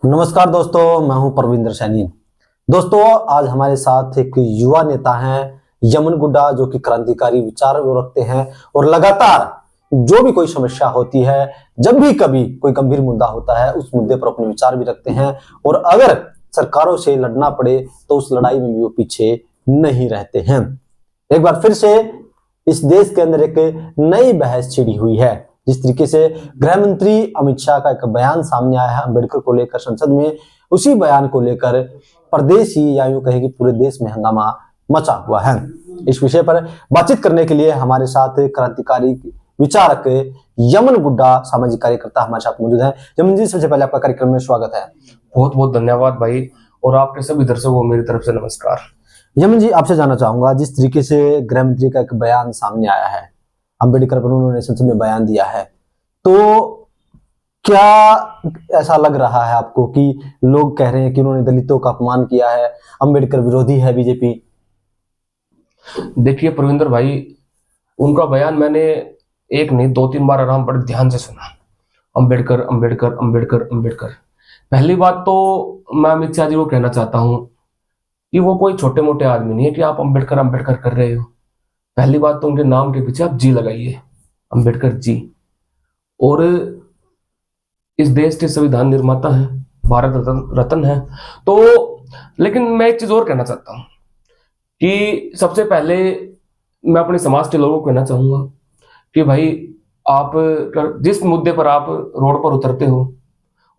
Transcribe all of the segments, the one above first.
नमस्कार दोस्तों, मैं हूं परविंदर सैनी। दोस्तों, आज हमारे साथ एक युवा नेता हैं यमन गुड्डा, जो कि क्रांतिकारी विचार वो रखते हैं और लगातार जो भी कोई समस्या होती है, जब भी कभी कोई गंभीर मुद्दा होता है, उस मुद्दे पर अपने विचार भी रखते हैं और अगर सरकारों से लड़ना पड़े तो उस लड़ाई में भी वो पीछे नहीं रहते हैं। एक बार फिर से इस देश के अंदर एक नई बहस छिड़ी हुई है। जिस तरीके से गृह मंत्री अमित शाह का एक बयान सामने आया है अम्बेडकर को लेकर संसद में, उसी बयान को लेकर प्रदेश ही या यूं कहे कि पूरे देश में हंगामा मचा हुआ है। इस विषय पर बातचीत करने के लिए हमारे साथ क्रांतिकारी विचारक यमन गुड्डा, सामाजिक कार्यकर्ता हमारे साथ मौजूद हैं। यमन जी, सबसे पहले आपका कार्यक्रम में स्वागत है। बहुत बहुत धन्यवाद भाई, और आपके सभी दर्शकों को मेरी तरफ से नमस्कार। यमन जी, आपसे जानना चाहूंगा, जिस तरीके से गृह मंत्री का एक बयान सामने आया है, अम्बेडकर पर उन्होंने संसद में बयान दिया है, तो क्या ऐसा लग रहा है आपको कि लोग कह रहे हैं कि उन्होंने दलितों का अपमान किया है, अम्बेडकर विरोधी है बीजेपी? देखिए प्रविंदर भाई, उनका बयान मैंने एक नहीं 2-3 बार आराम बड़े ध्यान से सुना। अम्बेडकर अम्बेडकर अम्बेडकर अम्बेडकर। पहली बात तो मैं अमित शाह जी को कहना चाहता हूं कि वो कोई छोटे मोटे आदमी नहीं है कि आप अम्बेडकर अम्बेडकर कर रहे हो। पहली बात तो उनके नाम के पीछे आप जी लगाइए, अम्बेडकर जी। और इस देश के संविधान निर्माता हैं, भारत रत्न है। तो लेकिन मैं एक चीज और कहना चाहता हूं कि सबसे पहले मैं अपने समाज के लोगों को कहना चाहूंगा कि भाई, आप जिस मुद्दे पर आप रोड पर उतरते हो,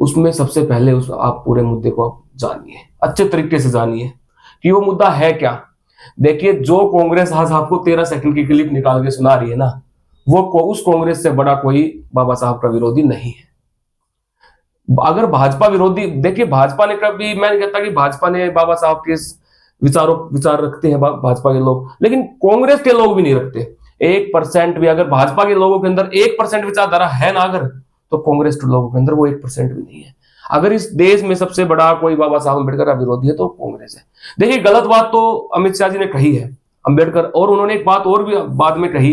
उसमें सबसे पहले आप पूरे मुद्दे को आप जानिए, अच्छे तरीके से जानिए कि वो मुद्दा है क्या। देखिए, जो कांग्रेस आज आपको 13 सेकंड की क्लिप निकाल के सुना रही है ना, वो उस कांग्रेस से बड़ा कोई बाबा साहब का विरोधी नहीं है। अगर भाजपा विरोधी, देखिए भाजपा ने कभी, मैं नहीं कहता कि भाजपा ने बाबा साहब के विचार रखते हैं भाजपा के लोग, लेकिन कांग्रेस के लोग भी नहीं रखते। 1% भी अगर भाजपा के लोगों के अंदर 1% विचारधारा है ना, अगर, तो कांग्रेस के लोगों के अंदर वो 1% भी नहीं है। अगर इस देश में सबसे बड़ा कोई बाबा साहब अम्बेडकर का विरोधी है तो कांग्रेस है। देखिए, गलत बात तो अमित शाह जी ने कही है अम्बेडकर, और उन्होंने एक बात और भी बाद में कही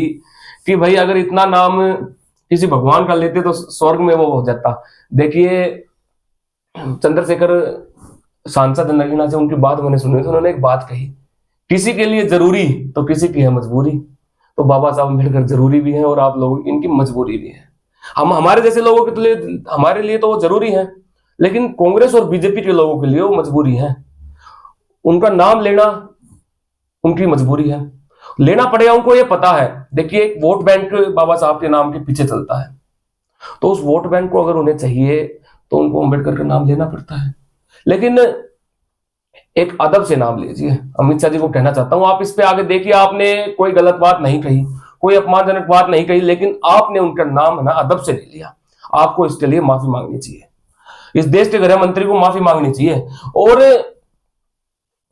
कि भाई, अगर इतना नाम किसी भगवान का लेते तो स्वर्ग में वो हो जाता। देखिए, चंद्रशेखर सांसद नगीना से उनकी बात मैंने सुनी, तो उन्होंने एक बात कही, किसी के लिए जरूरी तो किसी की है मजबूरी। तो बाबा साहब अम्बेडकर जरूरी भी है और आप लोगों की इनकी मजबूरी भी है। हम हमारे जैसे लोगों के लिए, हमारे लिए तो वो जरूरी है, लेकिन कांग्रेस और बीजेपी के लोगों के लिए वो मजबूरी है। उनका नाम लेना उनकी मजबूरी है, लेना पड़ेगा, उनको ये पता है। देखिए, एक वोट बैंक बाबा साहब के नाम के पीछे चलता है, तो उस वोट बैंक को अगर उन्हें चाहिए तो उनको अम्बेडकर का नाम लेना पड़ता है। लेकिन एक अदब से नाम लीजिए। अमित शाह जी को कहना चाहता हूं, आप इस पे आगे देखिए, आपने कोई गलत बात नहीं कही, कोई अपमानजनक बात नहीं कही, लेकिन आपने उनका नाम है ना अदब से ले लिया। आपको इसके लिए माफी मांगनी चाहिए, इस देश के गृह मंत्री को माफी मांगनी चाहिए। और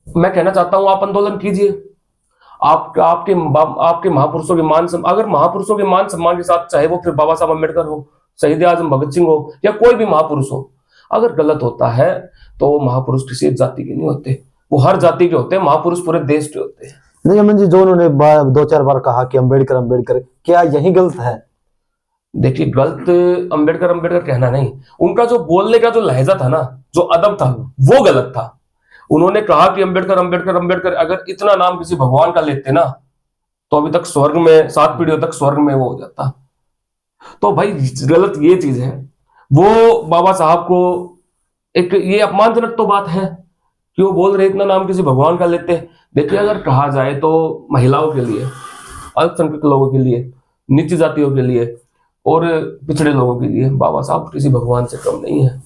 मैं कहना चाहता हूं, आप आंदोलन कीजिए। आपके महापुरुषों के अगर महापुरुषों के मान सम्मान के साथ, चाहे वो फिर बाबा साहब अम्बेडकर हो, शहीद आजम भगत सिंह हो, या कोई भी महापुरुष हो, अगर गलत होता है तो वो महापुरुष किसी जाति के नहीं होते, वो हर जाति के होते हैं। महापुरुष पूरे देश के होते हैं। नहीं अमन जी, जो उन्होंने 2-4 बार कहा कि अम्बेडकर अम्बेडकर, क्या यही गलत है? देखिए, गलत अम्बेडकर अम्बेडकर कहना नहीं, उनका जो बोलने का जो लहजा था ना, जो अदब था, वो गलत था। उन्होंने कहा कि अम्बेडकर अम्बेडकर अम्बेडकर, अगर इतना नाम किसी भगवान का लेते ना, तो अभी तक स्वर्ग में, 7 पीढ़ियों तक स्वर्ग में वो हो जाता। तो भाई, गलत ये चीज है। वो बाबा साहब को एक ये अपमानजनक तो बात है कि वो बोल रहे इतना नाम किसी भगवान का लेते। देखिए, अगर कहा जाए तो महिलाओं के लिए, अल्पसंख्यक लोगों के लिए, नीची जातियों के लिए और पिछड़े लोगों के लिए बाबा साहब किसी भगवान से कम नहीं है।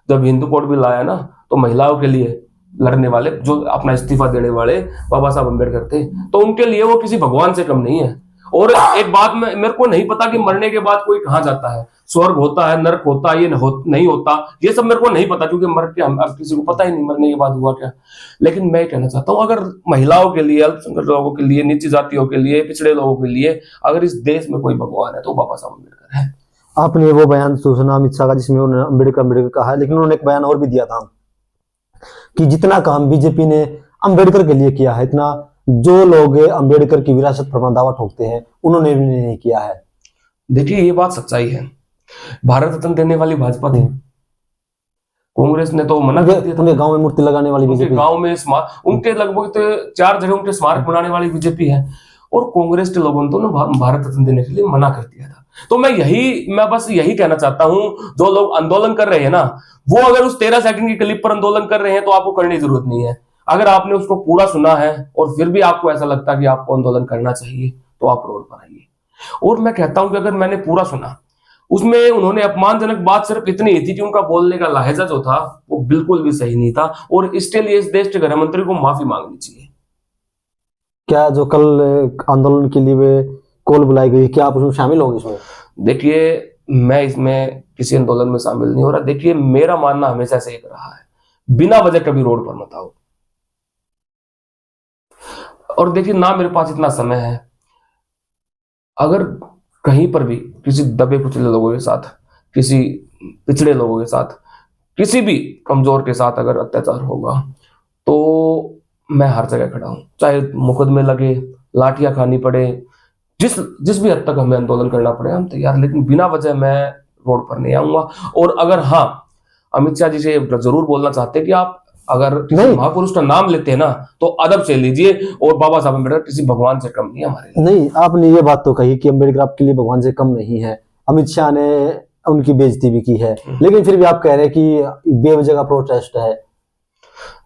जब हिंदू कोड भी लाया ना, तो महिलाओं के लिए लड़ने वाले, जो अपना इस्तीफा देने वाले बाबा साहब अम्बेडकर थे, तो उनके लिए वो किसी भगवान से कम नहीं है। और एक बात में, मेरे को नहीं पता कि मरने के बाद कोई कहाँ जाता है, स्वर्ग होता है, नरक होता है, ये नहीं होता, ये सब मेरे को नहीं पता, क्योंकि मर के अब किसी को पता ही नहीं मरने के बाद हुआ क्या। लेकिन मैं कहना चाहता हूँ, अगर महिलाओं के लिए, अल्पसंख्यक लोगों के लिए, नीची जातियों के लिए, पिछड़े लोगों के लिए अगर इस देश में कोई भगवान है तो बाबा साहब अम्बेडकर है। आपने वो बयान सुना अमित शाह का, जिसमें उन्होंने अम्बेडकर अम्बेडकर कहा है, लेकिन उन्होंने एक बयान और भी दिया था कि जितना काम बीजेपी ने अम्बेडकर के लिए किया है, इतना जो लोग अम्बेडकर की विरासत पर दावा ठोकते हैं, उन्होंने भी नहीं किया है। देखिए, ये बात सच्चाई है। भारत रत्न देने वाली भाजपा थी, कांग्रेस ने तो मना कर दिया था। उनके गांव में मूर्ति लगाने वाली उनके बीजेपी, गांव में उनके लगभग तो 4 जगह उनके स्मारक बनाने वाली बीजेपी है, और कांग्रेस के लोगों ने तो भारत रत्न देने के लिए मना कर दिया था। तो मैं बस यही कहना चाहता हूं, जो लोग आंदोलन कर रहे हैं ना, वो अगर उस 13 सेकंड की क्लिप पर आंदोलन कर रहे हैं तो आपको करने की जरूरत नहीं है। अगर आपने उसको पूरा सुना है और फिर भी आपको ऐसा लगता है कि आपको आंदोलन करना चाहिए, तो आप रोड पर आइए। और मैं कहता हूं कि अगर मैंने पूरा सुना, उसमें उन्होंने अपमानजनक बात सिर्फ इतनी ही थी कि उनका बोलने का लहजा जो था वो बिल्कुल भी सही नहीं था, और इसके लिए इस देश के गृह मंत्री को माफी मांगनी चाहिए। क्या जो कल आंदोलन के लिए वे कॉल बुलाई गई, क्या आप उसमें शामिल होंगे इसमें? देखिए, मैं इसमें किसी आंदोलन में शामिल नहीं हो रहा। देखिए, मेरा मानना हमेशा से एक रहा है, बिना वजह कभी रोड पर मत आओ। और देखिए, ना मेरे पास इतना समय है, अगर कहीं पर भी किसी दबे कुचले लोगों के साथ, किसी पिछड़े लोगों के साथ, किसी भी कमजोर के साथ अगर अत्याचार होगा, तो मैं हर जगह खड़ा हूं, चाहे मुकदमे लगे, लाठियां खानी पड़े, जिस भी हद तक हमें आंदोलन करना पड़े, हम तैयार, लेकिन बिना वजह मैं रोड पर नहीं आऊंगा। और अगर हाँ, अमित शाह जी से जरूर बोलना चाहते हैं कि आप अगर किसी महापुरुष का नाम लेते हैं ना, तो अदब से लीजिए, और बाबा साहब अम्बेडकर किसी भगवान से कम नहीं है हमारे लिए। नहीं, आपने ये बात तो कही कि अम्बेडकर आपके लिए भगवान से कम नहीं है, अमित शाह ने उनकी बेइज्जती भी की है, लेकिन फिर भी आप कह रहे हैं कि बेवजह का प्रोटेस्ट है।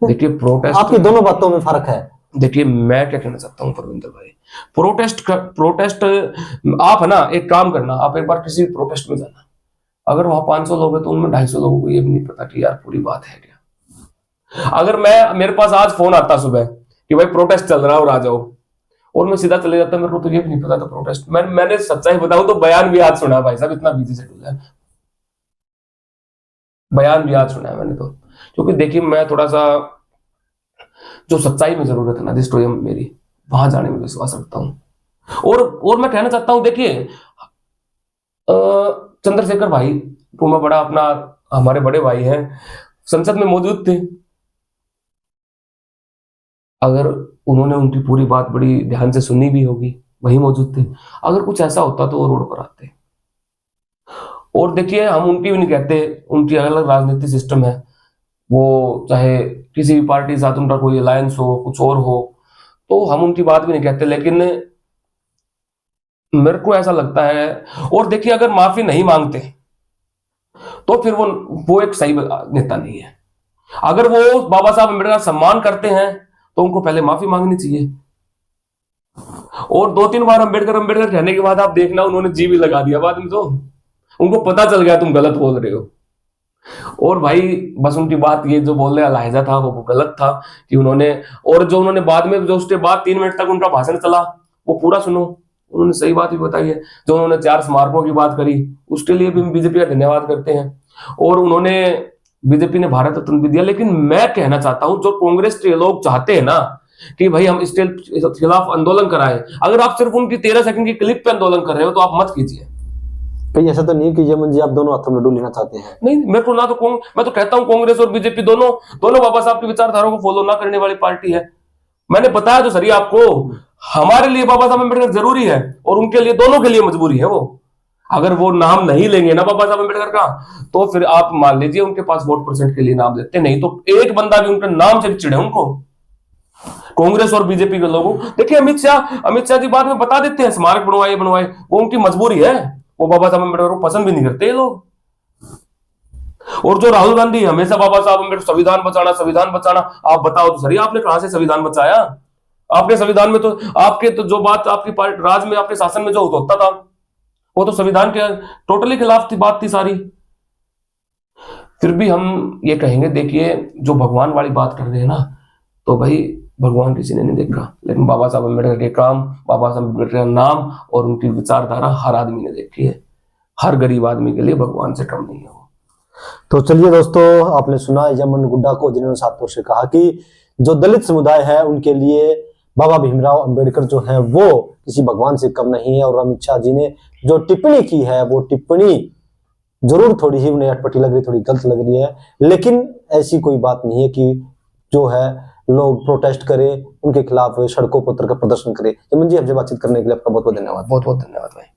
देखिए, प्रोटेस्ट, आपकी दोनों बातों में फर्क है। देखिए, मैं क्या कहना चाहता हूँ परविंदर भाई, प्रोटेस्ट आप है ना, एक काम करना, आप एक बार किसी प्रोटेस्ट में जाना, अगर वहां 500 लोग हैं तो उनमें 250 लोगों को ये भी नहीं पता कि यार पूरी बात है क्या। अगर मेरे पास आज फोन आता सुबह कि भाई प्रोटेस्ट चल रहा है और आ जाओ, और मैं सीधा चले जाता, मेरे को तो ये भी नहीं पता था प्रोटेस्ट। मैंने सच्चाई बताऊं तो बयान भी आज सुना भाई साहब, इतना बिजी शेड्यूल है, बयान भी आज सुना है मैंने तो। क्योंकि देखिए, मैं थोड़ा सा जो सच्चाई में जरूरत है ना, जिस स्टोरी मेरी, वहां जाने में विश्वास रखता हूं। और मैं कहना चाहता हूं, देखिए, चंद्रशेखर भाई को मैं बड़ा अपना, हमारे बड़े भाई हैं, संसद में मौजूद थे। अगर उन्होंने उनकी पूरी बात बड़ी ध्यान से सुनी भी होगी, वही मौजूद थे, अगर कुछ ऐसा होता तो वो रोड पर आते। और देखिए, हम उनकी भी नहीं कहते, उनकी अलग अलग राजनीतिक सिस्टम है, वो चाहे किसी भी पार्टी के साथ उनका कोई अलायंस हो, कुछ और हो, तो हम उनकी बात भी नहीं कहते, लेकिन मेरे को ऐसा लगता है। और देखिए, अगर माफी नहीं मांगते तो फिर वो एक सही नेता नहीं है। अगर वो बाबा साहब अम्बेडकर का सम्मान करते हैं तो उनको पहले माफी मांगनी चाहिए। और 2-3 बार अम्बेडकर कहने के बाद आप देखना, उन्होंने जी भी लगा दिया बाद में, तो उनको पता चल गया तुम गलत बोल रहे हो। और भाई, बस उनकी बात, ये जो बोलने का लहजा था वो गलत था कि उन्होंने, और जो उन्होंने बाद में, जो उसके बाद 3 मिनट तक उनका भाषण चला, वो पूरा सुनो, उन्होंने सही बात भी बताई है। जो उन्होंने 4 स्मारकों की बात करी, उसके लिए भी बीजेपी का धन्यवाद करते हैं। और उन्होंने, बीजेपी ने भारत रत्न भी दिया। लेकिन मैं कहना चाहता हूं, जो कांग्रेस के लोग चाहते हैं ना कि भाई हम इसके खिलाफ आंदोलन कराएं, अगर आप सिर्फ उनकी 13 सेकंड की क्लिप पे आंदोलन कर रहे हो तो आप मत कीजिए। कहीं ऐसा तो नहीं कि यमन जी आप दोनों हाथों में लड्डू लेना चाहते हैं? नहीं, मेरे को ना तो मैं तो कहता हूं कांग्रेस और बीजेपी दोनों बाबा साहब की विचारधारा को फॉलो ना करने वाली पार्टी है। मैंने बताया तो सही आपको, हमारे लिए बाबा साहब अम्बेडकर जरूरी है और उनके लिए, दोनों के लिए मजबूरी है वो। अगर वो नाम नहीं लेंगे ना बाबा साहब अम्बेडकर का, तो फिर आप मान लीजिए उनके पास वोट परसेंट के लिए नाम देते, नहीं तो एक बंदा भी उनके नाम से चिढ़े उनको, कांग्रेस और बीजेपी के लोगों। देखिए, अमित शाह जी बाद में बता देते हैं स्मारक बनवाए, वो उनकी मजबूरी है, वो बाबा साहब अम्बेडकर को पसंद भी नहीं करते ये लोग। और जो राहुल गांधी हमेशा बाबा साहब अम्बेडकर संविधान बचाना, आप बताओ तो सही, आपने कहां से संविधान बचाया? आपने संविधान में तो, आपके तो जो बात आपकी पार्टी राज में, आपके शासन में जो होता था, वो तो संविधान के टोटली खिलाफ थी, बात थी सारी। फिर भी हम ये कहेंगे, देखिए, जो भगवान वाली बात कर रहे हैं ना, तो भाई भगवान किसी ने नहीं देखा, लेकिन बाबा साहब अम्बेडकर के काम, बाबा साहब अम्बेडकर का नाम और उनकी विचारधारा हर आदमी ने देखी है। हर गरीब आदमी के लिए भगवान से कम नहीं है वो। तो चलिए दोस्तों, आपने सुना यमन गुड्डा को, जिन्होंने साफ तौर से कहा कि जो दलित समुदाय है उनके लिए बाबा भीमराव अंबेडकर जो है वो किसी भगवान से कम नहीं है। और अमित शाह जी ने जो टिप्पणी की है, वो टिप्पणी जरूर थोड़ी ही उन्हें अटपटी लग रही, थोड़ी गलत लग रही है, लेकिन ऐसी कोई बात नहीं है कि जो है लोग प्रोटेस्ट करें, उनके खिलाफ सड़कों पर उतरकर प्रदर्शन करें। यमन जी, हमसे बातचीत करने के लिए आपका बहुत बहुत धन्यवाद। बहुत बहुत धन्यवाद भाई।